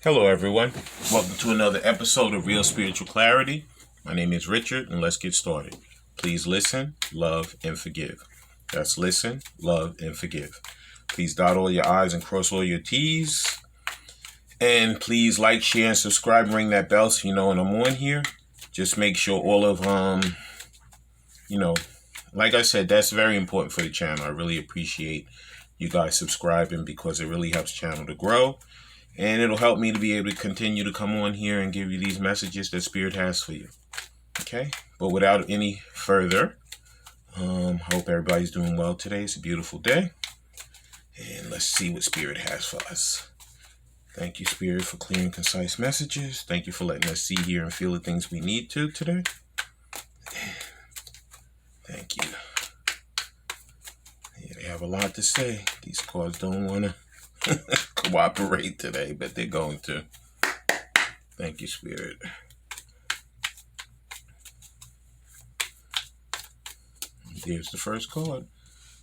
Hello, everyone. Welcome to another episode of Real Spiritual Clarity. My name is Richard, and let's get started. Please listen, love, and forgive. That's listen, love, and forgive. Please dot all your I's and cross all your T's. And please like, share, and subscribe. And ring that bell so you know when I'm on here. Just make sure all of, like I said, that's very important for the channel. I really appreciate you guys subscribing because it really helps the channel to grow. And it'll help me to be able to continue to come on here and give you these messages that Spirit has for you. Okay? But without any further, hope everybody's doing well today. It's a beautiful day. And let's see what Spirit has for us. Thank you, Spirit, for clear and concise messages. Thank you for letting us see, hear, and feel the things we need to today. Thank you. Yeah, they have a lot to say. These cards don't want to cooperate today, but they're going to. Thank you, Spirit. Here's the first card.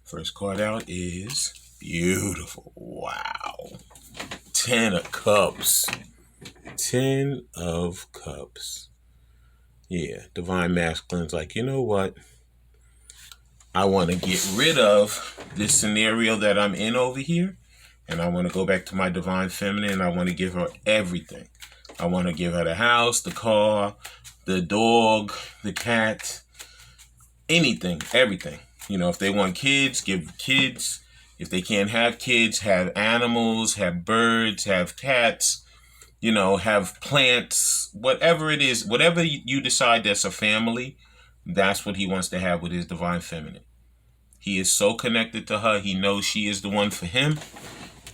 First card out is beautiful. Wow. 10 of Cups. 10 of Cups. Yeah, Divine Masculine's like, you know what? I want to get rid of this scenario that I'm in over here. And I want to go back to my Divine Feminine, and I want to give her everything. I want to give her the house, the car, the dog, the cat, anything, everything. You know, if they want kids, give kids. If they can't have kids, have animals, have birds, have cats, have plants, whatever it is, whatever you decide that's a family, that's what he wants to have with his Divine Feminine. He is so connected to her. He knows she is the one for him.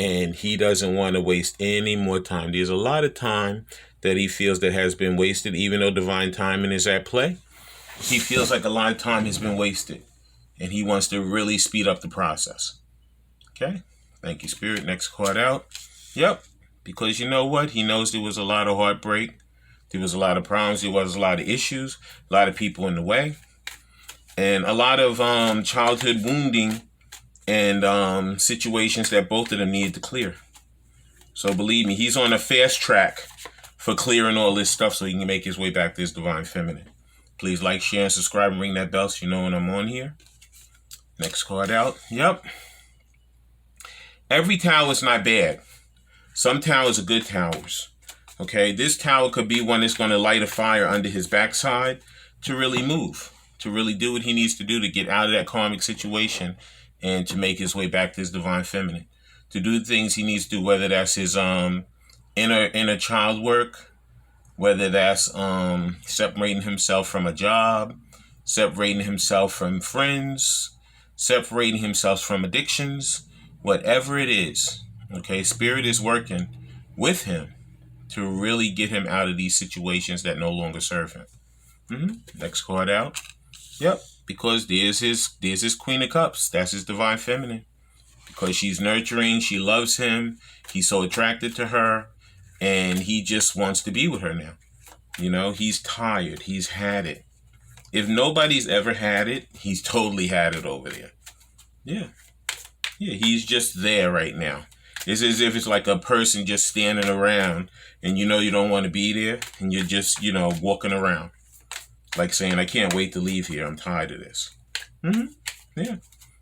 And he doesn't want to waste any more time. There's a lot of time that he feels that has been wasted, even though divine timing is at play. He feels like a lot of time has been wasted. And he wants to really speed up the process. Okay? Thank you, Spirit. Next card out. Yep. Because you know what? He knows there was a lot of heartbreak. There was a lot of problems. There was a lot of issues. A lot of people in the way. And a lot of childhood wounding and situations that both of them needed to clear. So believe me, he's on a fast track for clearing all this stuff so he can make his way back to his Divine Feminine. Please like, share, and subscribe, and ring that bell so you know when I'm on here. Next card out. Yep. Every tower is not bad. Some towers are good towers. Okay, this tower could be one that's going to light a fire under his backside to really move, to really do what he needs to do to get out of that karmic situation and to make his way back to his Divine Feminine, to do the things he needs to do, whether that's his inner child work, whether that's separating himself from a job, separating himself from friends, separating himself from addictions, whatever it is. Okay, Spirit is working with him to really get him out of these situations that no longer serve him. Next card out. Yep. Because there's his Queen of Cups. That's his Divine Feminine. Because she's nurturing, she loves him, he's so attracted to her, and he just wants to be with her now. You know, he's tired, he's had it. If nobody's ever had it, he's totally had it over there. Yeah, he's just there right now. It's as if it's like a person just standing around, and you don't want to be there, and you're just, walking around. Like saying, I can't wait to leave here. I'm tired of this. Yeah.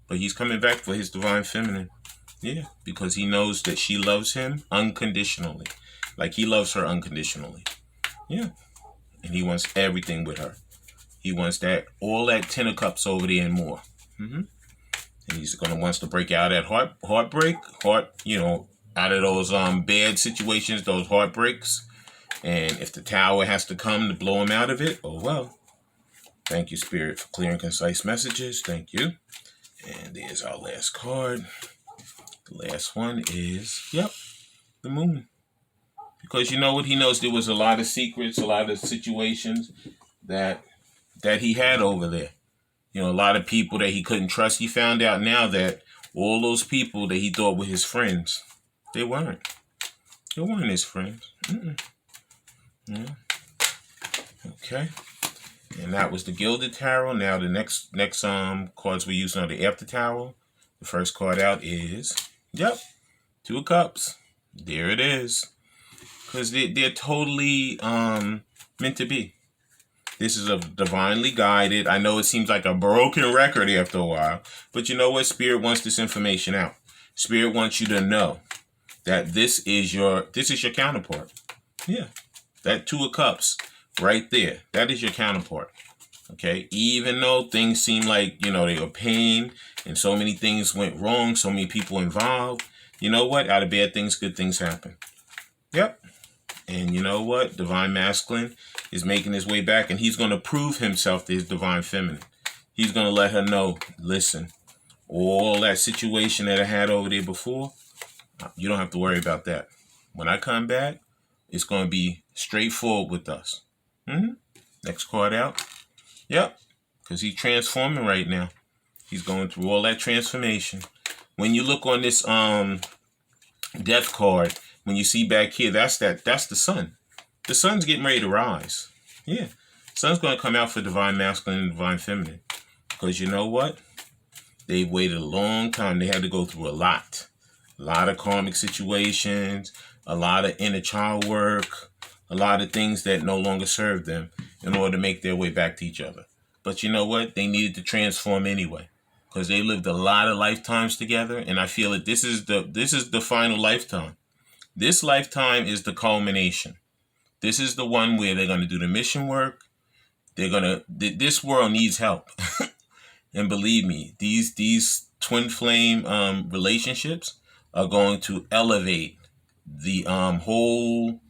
But he's coming back for his Divine Feminine. Yeah. Because he knows that she loves him unconditionally. Like he loves her unconditionally. Yeah. And he wants everything with her. He wants all that 10 of Cups over there and more. And he's wants to break out that heartbreak, out of those bad situations, those heartbreaks. And if the tower has to come to blow him out of it, oh well. Thank you, Spirit, for clear and concise messages. Thank you. And there's our last card. The last one is, the Moon. Because you know what? He knows there was a lot of secrets, a lot of situations that he had over there. A lot of people that he couldn't trust. He found out now that all those people that he thought were his friends, they weren't. They weren't his friends. Yeah. Okay. And that was the Gilded Tarot. Now the next cards we're using are the After Tarot. The first card out is, 2 of Cups. There it is. because they're totally meant to be. This is a divinely guided. I know it seems like a broken record after a while, but you know what? Spirit wants this information out. Spirit wants you to know that this is your counterpart. Yeah, that Two of Cups right there. That is your counterpart. Okay, even though things seem like, they were pain and so many things went wrong, so many people involved, you know what? Out of bad things, good things happen. Yep. And you know what? Divine Masculine is making his way back, and he's going to prove himself to his Divine Feminine. He's going to let her know, listen, all that situation that I had over there before, you don't have to worry about that. When I come back, it's going to be straightforward with us. Next card out. Yep, because he's transforming right now. He's going through all that transformation. When you look on this death card, when you see back here, that's the sun. The sun's getting ready to rise. Yeah, sun's going to come out for Divine Masculine and Divine Feminine. Because you know what? They waited a long time. They had to go through a lot of karmic situations, a lot of inner child work, a lot of things that no longer served them in order to make their way back to each other. But you know what? They needed to transform anyway, because they lived a lot of lifetimes together, and I feel that this is the final lifetime. This lifetime is the culmination. This is the one where they're going to do the mission work. This world needs help. And believe me, these twin flame relationships are going to elevate the whole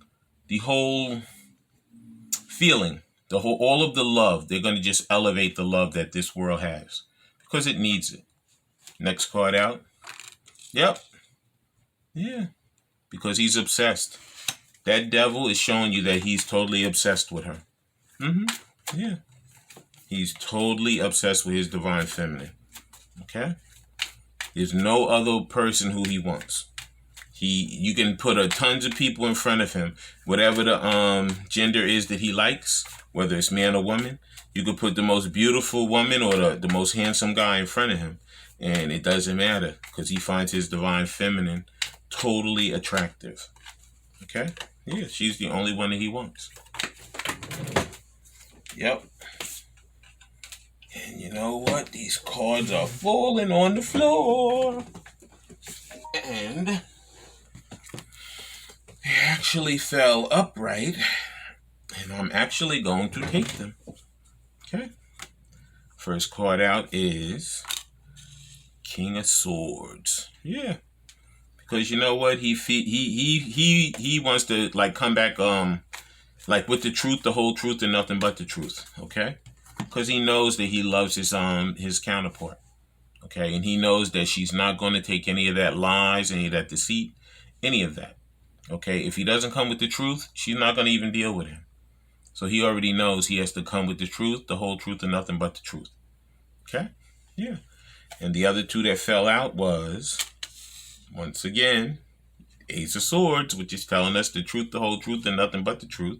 feeling, all of the love. They're going to just elevate the love that this world has, because it needs it. Next card out. Yep. Yeah. Because he's obsessed. That devil is showing you that he's totally obsessed with her. Yeah. He's totally obsessed with his Divine Feminine. Okay? There's no other person who he wants. You can put tons of people in front of him. Whatever the gender is that he likes, whether it's man or woman, you could put the most beautiful woman or the most handsome guy in front of him. And it doesn't matter, because he finds his Divine Feminine totally attractive. Okay? Yeah, she's the only one that he wants. Yep. And you know what? These cards are falling on the floor. And they actually fell upright. And I'm actually going to take them. Okay? First card out is King of Swords. Yeah. Because you know what? He wants to come back with the truth, the whole truth, and nothing but the truth. Okay? Because he knows that he loves his counterpart. Okay? And he knows that she's not going to take any of that lies, any of that deceit, any of that. Okay? If he doesn't come with the truth, she's not going to even deal with him. So he already knows he has to come with the truth, the whole truth, and nothing but the truth. Okay? Yeah. And the other two that fell out was, once again, Ace of Swords, which is telling us the truth, the whole truth, and nothing but the truth.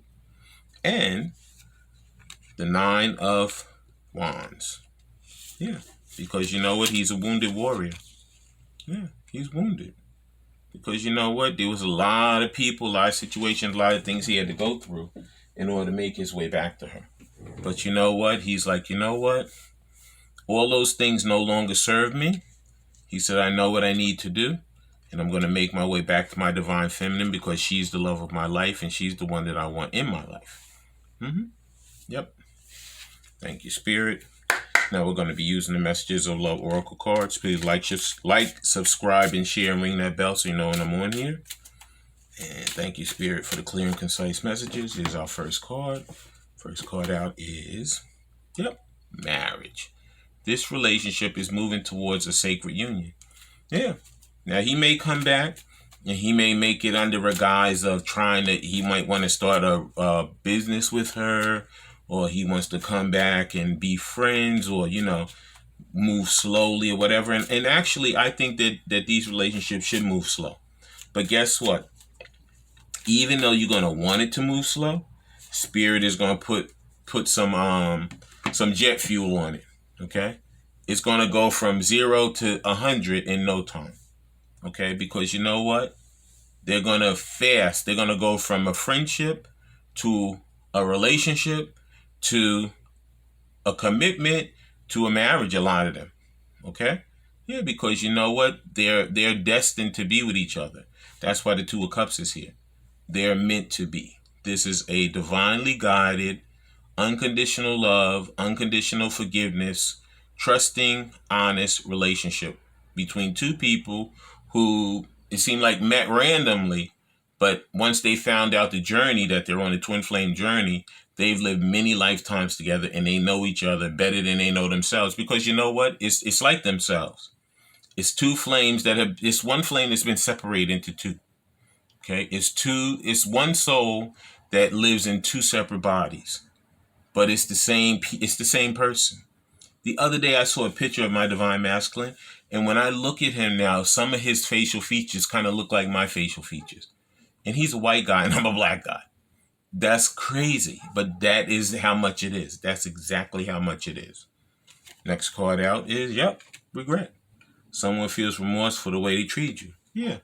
And the Nine of Wands. Yeah. Because you know what? He's a wounded warrior. Yeah. He's wounded. Because you know what? There was a lot of people, a lot of situations, a lot of things he had to go through in order to make his way back to her. But you know what? He's like, you know what? All those things no longer serve me. He said, I know what I need to do. And I'm going to make my way back to my Divine Feminine, because she's the love of my life, and she's the one that I want in my life. Yep. Thank you, Spirit. Now we're going to be using the Messages of Love Oracle cards. Please like, subscribe, and share, and ring that bell so you know when I'm on here. And thank you, Spirit, for the clear and concise messages. Here's our first card. First card out is, marriage. This relationship is moving towards a sacred union. Yeah. Now, he may come back, and he may make it under a guise of he might want to start a business with her, or he wants to come back and be friends, or, move slowly or whatever. And actually, I think that these relationships should move slow. But guess what? Even though you're going to want it to move slow, Spirit is going to put some jet fuel on it. Okay? It's going to go from 0 to 100 in no time. Okay? Because you know what? They're going to fast. They're going to go from a friendship to a relationship to a commitment to a marriage, a lot of them. Okay? Yeah, because you know what? They're destined to be with each other. That's why the Two of Cups is here. They're meant to be. This is a divinely guided, unconditional love, unconditional forgiveness, trusting, honest relationship between two people who it seemed like met randomly, but once they found out the journey that they're on, the twin flame journey, they've lived many lifetimes together and they know each other better than they know themselves. Because you know what? It's like themselves. It's two flames it's one flame that's been separated into two. Okay? It's one soul that lives in two separate bodies. But it's the same person. The other day I saw a picture of my divine masculine, and when I look at him now, some of his facial features kind of look like my facial features. And he's a white guy and I'm a black guy. That's crazy, but that is how much it is. That's exactly how much it is. Next card out is, regret. Someone feels remorse for the way they treat you. Yeah.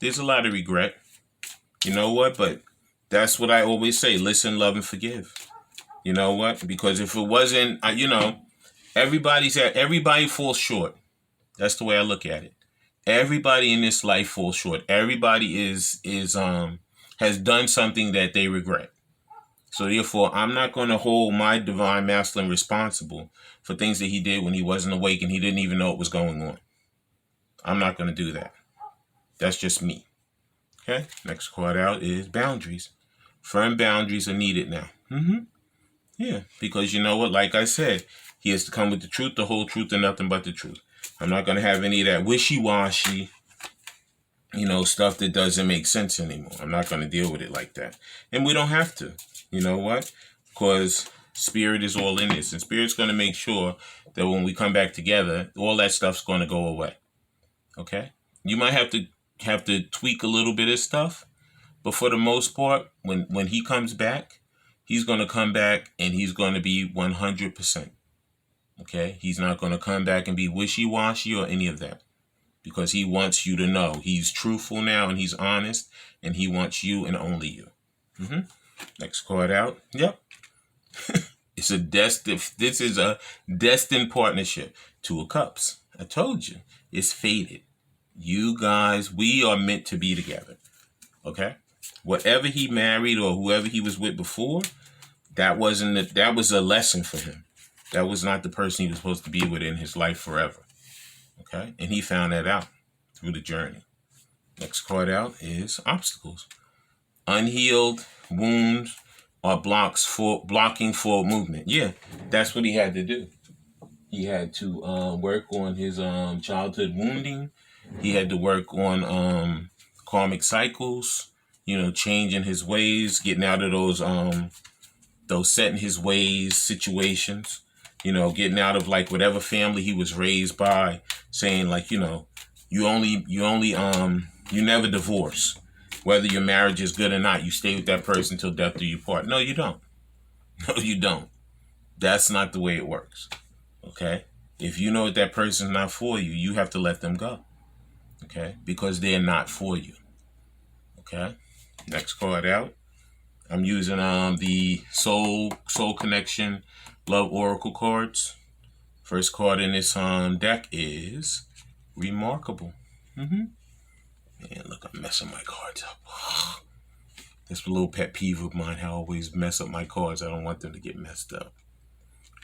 There's a lot of regret. You know what? But that's what I always say. Listen, love, and forgive. You know what? Because if it wasn't, everybody falls short. That's the way I look at it. Everybody in this life falls short. Everybody has done something that they regret. So therefore, I'm not going to hold my divine masculine responsible for things that he did when he wasn't awake and he didn't even know what was going on. I'm not going to do that. That's just me. Okay? Next card out is boundaries. Firm boundaries are needed now. Yeah, because you know what? Like I said, he has to come with the truth, the whole truth, and nothing but the truth. I'm not going to have any of that wishy-washy, stuff that doesn't make sense anymore. I'm not going to deal with it like that. And we don't have to. You know what? Because spirit is all in this. And spirit's going to make sure that when we come back together, all that stuff's going to go away. Okay? You might have to tweak a little bit of stuff. But for the most part, when he comes back, he's going to come back and he's going to be 100%. Okay? He's not going to come back and be wishy-washy or any of that. Because he wants you to know he's truthful now and he's honest. And he wants you and only you. Next card out. Yep. This is a destined partnership. Two of Cups. I told you. It's fated. You guys, we are meant to be together. Okay? Whatever he married or whoever he was with before, that was a lesson for him. That was not the person he was supposed to be with in his life forever. Okay? And he found that out through the journey. Next card out is obstacles. Unhealed wounds are blocking forward movement. Yeah, that's what he had to do. He had to work on his childhood wounding. He had to work on karmic cycles, changing his ways, getting out of those set in his ways situations, getting out of like whatever family he was raised by, saying like, you never divorce. Whether your marriage is good or not, you stay with that person till death do you part. No, you don't. No, you don't. That's not the way it works. Okay? If you know that person's not for you, you have to let them go. Okay? Because they're not for you. Okay? Next card out. I'm using the Soul Connection Love Oracle cards. First card in this deck is Remarkable. Man, look, I'm messing my cards up. That's a little pet peeve of mine. I always mess up my cards. I don't want them to get messed up.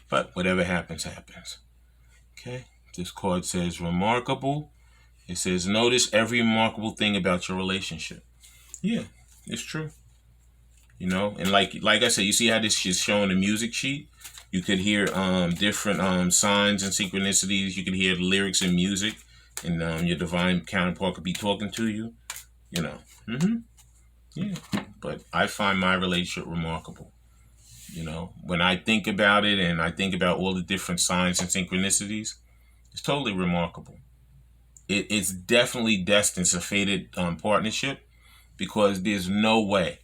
But whatever happens, happens. Okay? This card says Remarkable. It says, notice every remarkable thing about your relationship. Yeah, it's true. And like I said, you see how this is showing the music sheet? You could hear different signs and synchronicities. You could hear the lyrics and music. And your divine counterpart could be talking to you. Yeah. But I find my relationship remarkable. When I think about it and I think about all the different signs and synchronicities, it's totally remarkable. It's definitely destined. It's a fated partnership because there's no way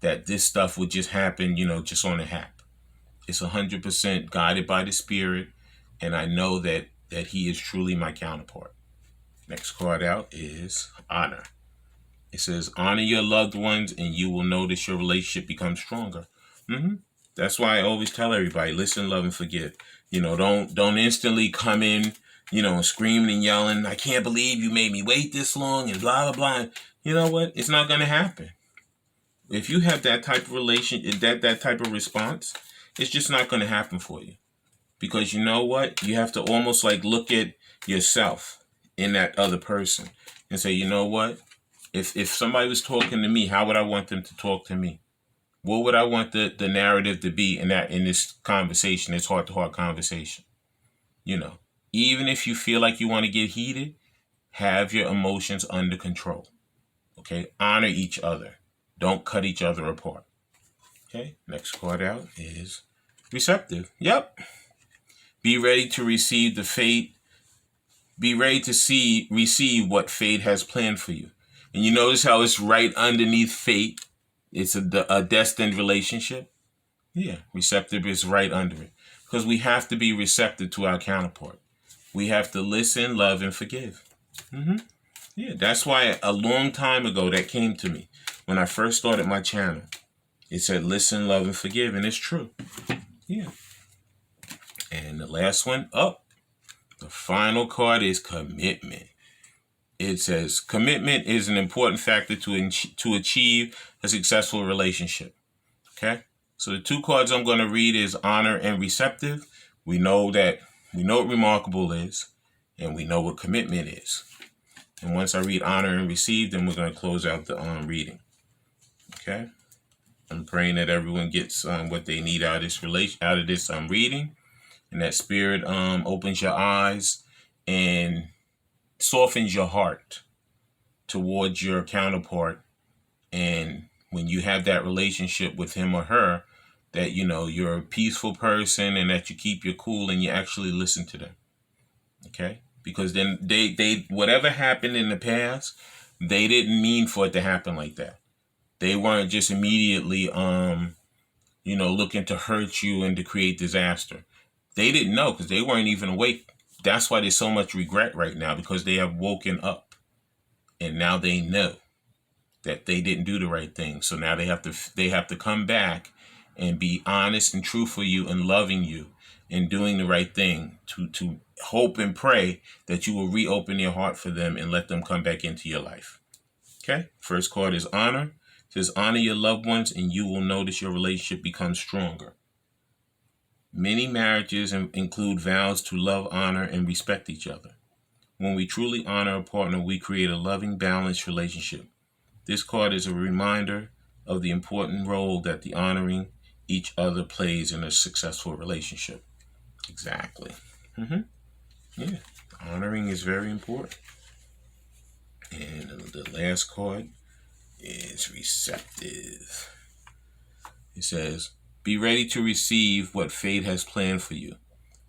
that this stuff would just happen, just on a hap. It's 100% guided by the spirit, and I know that he is truly my counterpart. Next card out is Honor. It says, honor your loved ones and you will notice your relationship becomes stronger. That's why I always tell everybody, listen, love, and forgive. Don't instantly come in, screaming and yelling, I can't believe you made me wait this long and blah, blah, blah. You know what? It's not going to happen. If you have that type of that type of response, it's just not going to happen for you. Because you know what? You have to almost like look at yourself in that other person and say, you know what? If somebody was talking to me, how would I want them to talk to me? What would I want the narrative to be in this conversation, this heart-to-heart conversation? Even if you feel like you want to get heated, have your emotions under control. Okay? Honor each other. Don't cut each other apart. Okay? Next card out is receptive. Yep. Be ready to receive receive what fate has planned for you. And you notice how it's right underneath fate. It's a destined relationship. Yeah, receptive is right under it. Because we have to be receptive to our counterpart. We have to listen, love, and forgive. Yeah, that's why a long time ago that came to me. When I first started my channel, it said listen, love, and forgive. And it's true. Yeah. And the last one, the final card is commitment. It says commitment is an important factor to achieve a successful relationship. Okay? So the two cards I'm going to read is honor and receptive. We know what remarkable is, and we know what commitment is. And once I read honor and receive, then we're going to close out the reading. Okay? I'm praying that everyone gets what they need out of this reading, and that spirit opens your eyes and softens your heart towards your counterpart. And when you have that relationship with him or her, that you're a peaceful person and that you keep your cool and you actually listen to them. Okay? Because then they whatever happened in the past, they didn't mean for it to happen like that. They weren't just immediately looking to hurt you and to create disaster. They didn't know because they weren't even awake. That's why there's so much regret right now, because they have woken up and now they know that they didn't do the right thing. So now they have to come back and be honest and true for you and loving you and doing the right thing to hope and pray that you will reopen your heart for them and let them come back into your life. Okay. First card is honor. It says honor your loved ones and you will notice your relationship becomes stronger. Many marriages include vows to love, honor, and respect each other. When we truly honor a partner, we create a loving, balanced relationship. This card is a reminder of the important role that the honoring each other plays in a successful relationship. Exactly. Yeah, honoring is very important. And the last card is receptive. It says, be ready to receive what fate has planned for you.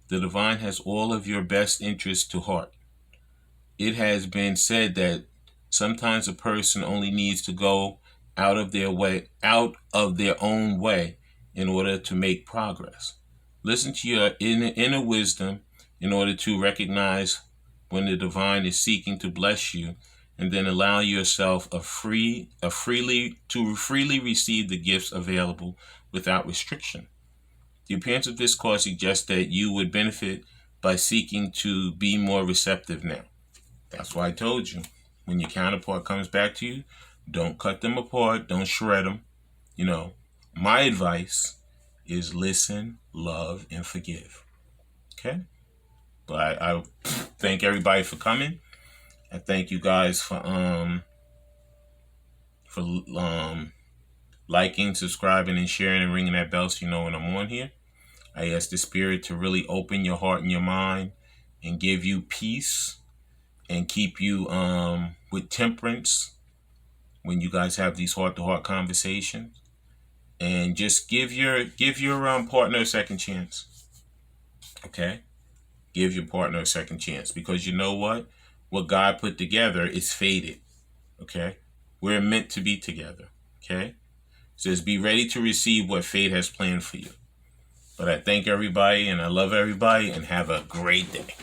The divine has all of your best interests to heart. It has been said that sometimes a person only needs to go out of their own way in order to make progress. Listen to your inner wisdom in order to recognize when the divine is seeking to bless you, and then allow yourself to freely receive the gifts available without restriction. The appearance of this card suggests that you would benefit by seeking to be more receptive now. That's why I told you, when your counterpart comes back to you, don't cut them apart, don't shred them. My advice is listen, love, and forgive. Okay? But I thank everybody for coming. I thank you guys for liking, subscribing, and sharing, and ringing that bell so you know when I'm on here. I ask the spirit to really open your heart and your mind and give you peace and keep you with temperance when you guys have these heart-to-heart conversations. And just give your partner a second chance. Okay? Give your partner a second chance, because you know what? What God put together is fated. Okay? We're meant to be together. Okay? It says, be ready to receive what fate has planned for you. But I thank everybody and I love everybody and have a great day.